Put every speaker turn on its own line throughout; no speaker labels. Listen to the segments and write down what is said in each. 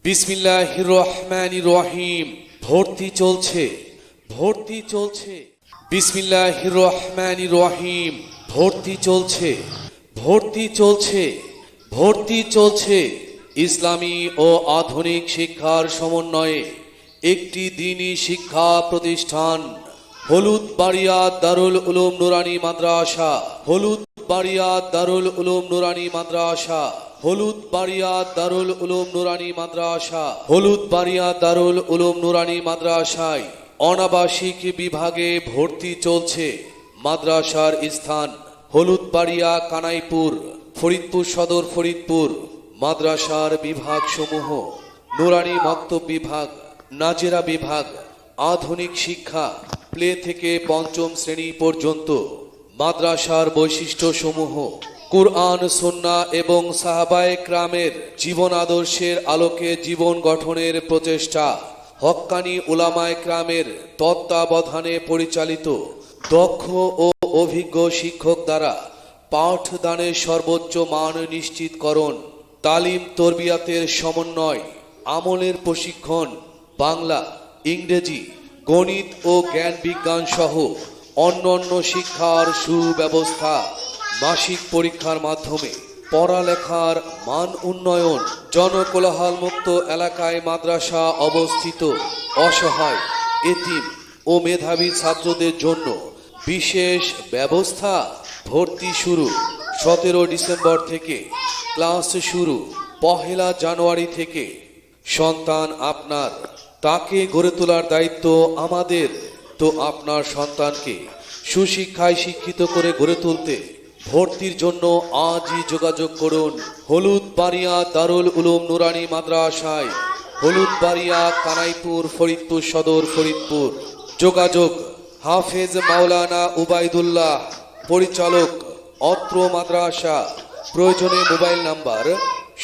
বিসমিল্লাহির রহমানির রহিম। ভর্তি চলছে, ভর্তি চলছে। বিসমিল্লাহির রহমানির রহিম। ভর্তি চলছে, ভর্তি চলছে, ভর্তি চলছে। ইসলামী ও আধুনিক শিক্ষার সমন্বয়ে একটি দ্বীনি শিক্ষা প্রতিষ্ঠান হলুদবাড়িয়া দারুল উলুম নুরানী মাদ্রাসা, হলুদবাড়িয়া দারুল উলুম নুরানী মাদ্রাসা, হলুদবাড়িয়া দারুল উলুম নুরানী মাদ্রাসা, হলুদবাড়িয়া দারুল উলুম নুরানী মাদ্রাসায় অনাবাসিক বিভাগে ভর্তি চলছে। মাদ্রাসার স্থান হলুদবাড়িয়া, কানাইপুর, ফরিদপুর সদর, ফরিদপুর। মাদ্রাসার বিভাগ সমূহ নুরানী মক্তব বিভাগ, নাজেরা বিভাগ, আধুনিক শিক্ষা প্লে থেকে পঞ্চম শ্রেণী পর্যন্ত। মাদ্রাসার বৈশিষ্ট্য সমূহ কুরআন, সুন্নাহ এবং সাহাবায়ে কেরামের জীবন আদর্শের আলোকে জীবন গঠনের প্রচেষ্টা, হক্কানি উলামায়ে কেরামের তত্ত্বাবধানে পরিচালিত দক্ষ ও অভিজ্ঞ শিক্ষক দ্বারা পাঠদানের সর্বোচ্চ মান নিশ্চিতকরণ, তালিম তরবিয়াতের সমন্বয়, আমলের প্রশিক্ষণ, বাংলা, ইংরেজি, গণিত ও জ্ঞান বিজ্ঞান সহ অন্যান্য শিক্ষার সুব্যবস্থা, মাসিক পরীক্ষার মাধ্যমে পড়ালেখার মান উন্নয়ন। জনকোলাহল মুক্ত এলাকায় মাদ্রাসা অবস্থিত। অসহায়, এতিম ও মেধাবী ছাত্রদের জন্য বিশেষ ব্যবস্থা। ভর্তি শুরু 17 ডিসেম্বর থেকে, ক্লাস শুরু 1 জানুয়ারি থেকে। সন্তান আপনার, তাকে গড়ে তোলার দায়িত্ব আমাদের। তো আপনার সন্তানকে সুশিক্ষায় শিক্ষিত করে গড়ে তুলতে ভর্তির জন্য আজই যোগাযোগ করুন হলুদবাড়িয়া দারুল উলুম নুরানী মাদ্রাসায়, হলুদবাড়িয়া, কানাইপুর, ফরিদপুর সদর, ফরিদপুর। যোগাযোগ হাফেজ মাওলানা উবাইদুল্লাহ, পরিচালক অত্র মাদ্রাসা। প্রয়োজনে মোবাইল নাম্বার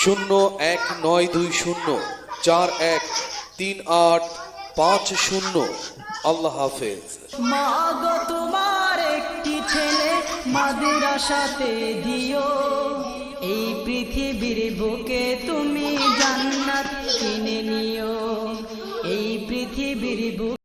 01920413850। আল্লাহ হাফেজ।
মা গো তোমার একটি ছেলে মাদ্রাসাতে দিও, এই পৃথিবীর বুকে তুমি জান্নাত কিনে নিও, এই পৃথিবীর বুকে